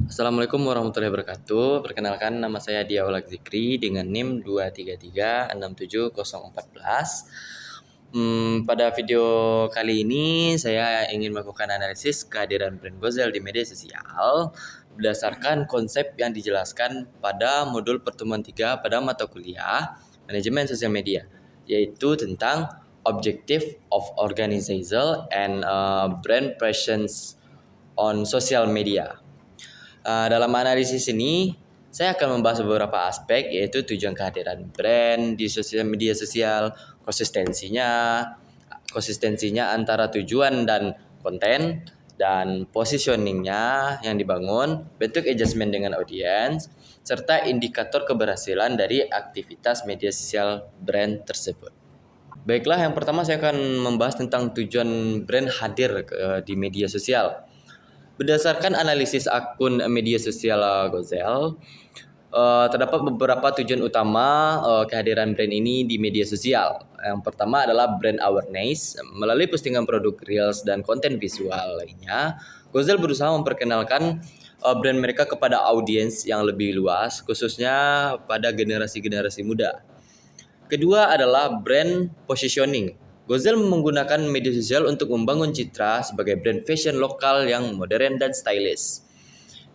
Assalamualaikum warahmatullahi wabarakatuh. Perkenalkan, nama saya Diaulak Zikri dengan NIM 233 67014. Pada video kali ini saya ingin melakukan analisis kehadiran brand Gozel di media sosial berdasarkan konsep yang dijelaskan pada modul pertemuan 3 pada mata kuliah Manajemen Sosial Media, yaitu tentang Objective of Organizational and Brand Presence on Social Media. Dalam analisis ini, saya akan membahas beberapa aspek, yaitu tujuan kehadiran brand di media sosial, konsistensinya antara tujuan dan konten, dan positioningnya yang dibangun, bentuk engagement dengan audiens, serta indikator keberhasilan dari aktivitas media sosial brand tersebut. Baiklah, yang pertama saya akan membahas tentang tujuan brand hadir di media sosial. Berdasarkan analisis akun media sosial Gozel, terdapat beberapa tujuan utama kehadiran brand ini di media sosial. Yang pertama adalah brand awareness. Melalui postingan produk reels dan konten visual lainnya, Gozel berusaha memperkenalkan brand mereka kepada audiens yang lebih luas, khususnya pada generasi-generasi muda. Kedua adalah brand positioning. Gozel menggunakan media sosial untuk membangun citra sebagai brand fashion lokal yang modern dan stylish.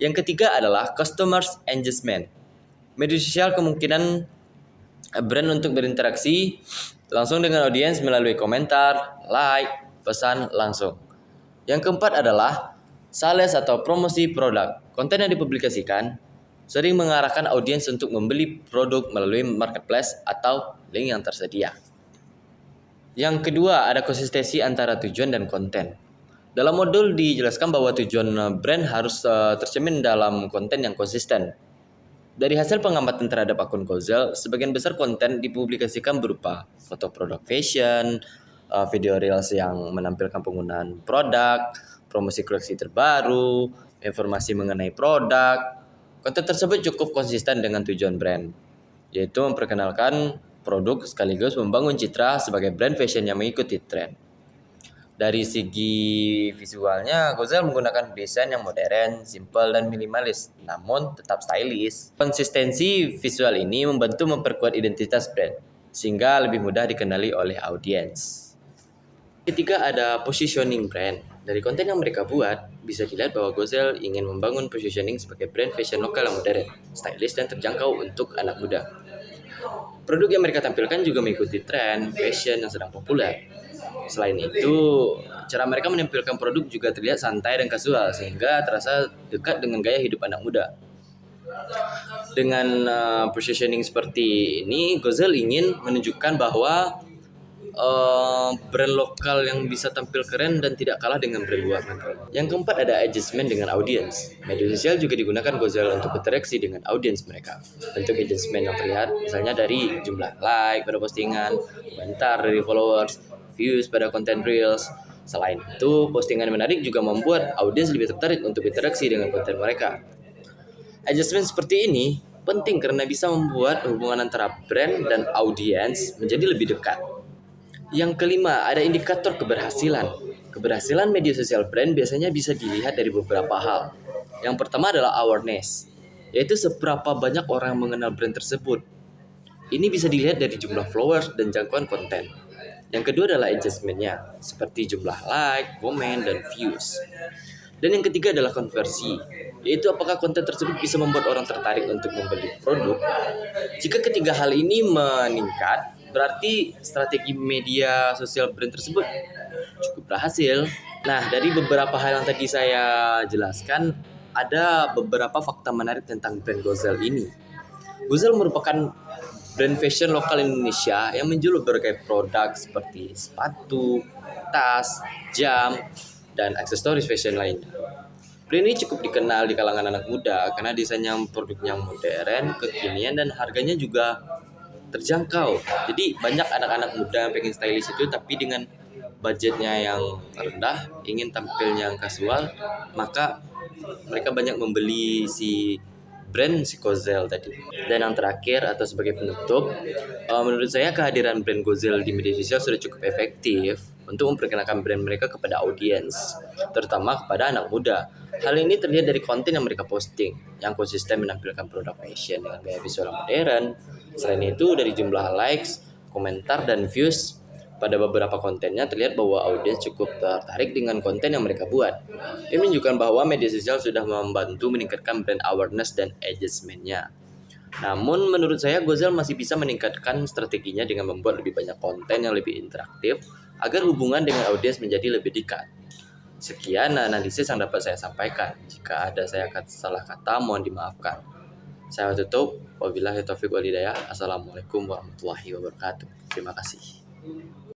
Yang ketiga adalah customers engagement. Media sosial kemungkinan brand untuk berinteraksi langsung dengan audiens melalui komentar, like, pesan langsung. Yang keempat adalah sales atau promosi produk. Konten yang dipublikasikan sering mengarahkan audiens untuk membeli produk melalui marketplace atau link yang tersedia. Yang kedua, ada konsistensi antara tujuan dan konten. Dalam modul dijelaskan bahwa tujuan brand harus tercermin dalam konten yang konsisten. Dari hasil pengamatan terhadap akun Gozel, sebagian besar konten dipublikasikan berupa foto produk fashion, video reels yang menampilkan penggunaan produk, promosi koleksi terbaru, informasi mengenai produk. Konten tersebut cukup konsisten dengan tujuan brand, yaitu memperkenalkan produk sekaligus membangun citra sebagai brand fashion yang mengikuti tren. Dari segi visualnya, Gozel menggunakan desain yang modern, simple, dan minimalis, namun tetap stylish. Konsistensi visual ini membantu memperkuat identitas brand, sehingga lebih mudah dikenali oleh audiens. Ketiga, ada positioning brand. Dari konten yang mereka buat, bisa dilihat bahwa Gozel ingin membangun positioning sebagai brand fashion lokal yang modern, stylish, dan terjangkau untuk anak muda. Produk yang mereka tampilkan juga mengikuti tren fashion yang sedang populer. Selain itu, cara mereka menampilkan produk juga terlihat santai dan kasual, sehingga terasa dekat dengan gaya hidup anak muda. Dengan positioning seperti ini, Gozel ingin menunjukkan bahwa brand lokal yang bisa tampil keren dan tidak kalah dengan brand luar negeri. Yang keempat ada engagement dengan audiens. Media sosial juga digunakan Gozel untuk berinteraksi dengan audiens mereka. Bentuk engagement yang terlihat misalnya dari jumlah like pada postingan, komentar dari followers, views pada konten reels. Selain itu, postingan menarik juga membuat audiens lebih tertarik untuk berinteraksi dengan konten mereka. Engagement seperti ini penting karena bisa membuat hubungan antara brand dan audiens menjadi lebih dekat. Yang kelima, ada indikator keberhasilan. Keberhasilan media sosial brand biasanya bisa dilihat dari beberapa hal. Yang pertama adalah awareness, yaitu seberapa banyak orang mengenal brand tersebut. Ini bisa dilihat dari jumlah followers dan jangkauan konten. Yang kedua adalah engagement-nya, seperti jumlah like, komen, dan views. Dan yang ketiga adalah konversi, yaitu apakah konten tersebut bisa membuat orang tertarik untuk membeli produk. Jika ketiga hal ini meningkat, berarti strategi media sosial brand tersebut cukup berhasil. Nah, dari beberapa hal yang tadi saya jelaskan, ada beberapa fakta menarik tentang brand Gozel ini. Gozel merupakan brand fashion lokal Indonesia yang menjual berbagai produk seperti sepatu, tas, jam, dan aksesoris fashion lainnya. Brand ini cukup dikenal di kalangan anak muda karena desainnya produknya modern, kekinian, dan harganya juga terjangkau. Jadi banyak anak-anak muda yang pengen stylish itu tapi dengan budgetnya yang rendah, ingin tampilnya yang kasual, maka mereka banyak membeli si Gozel tadi. Dan yang terakhir atau sebagai penutup, menurut saya kehadiran brand Gozel di media sosial sudah cukup efektif untuk memperkenalkan brand mereka kepada audiens, terutama kepada anak muda. Hal ini terlihat dari konten yang mereka posting, yang konsisten menampilkan produk fashion dengan gaya visual yang modern. Selain itu, dari jumlah likes, komentar, dan views pada beberapa kontennya terlihat bahwa audiens cukup tertarik dengan konten yang mereka buat. Ini menunjukkan bahwa media sosial sudah membantu meningkatkan brand awareness dan engagement-nya. Namun menurut saya Gozal masih bisa meningkatkan strateginya dengan membuat lebih banyak konten yang lebih interaktif agar hubungan dengan audiens menjadi lebih dekat. Sekian analisis yang dapat saya sampaikan. Jika ada saya salah kata, mohon dimaafkan. Saya tutup. Wabillahi taufiq wal hidayah. Assalamualaikum warahmatullahi wabarakatuh. Terima kasih.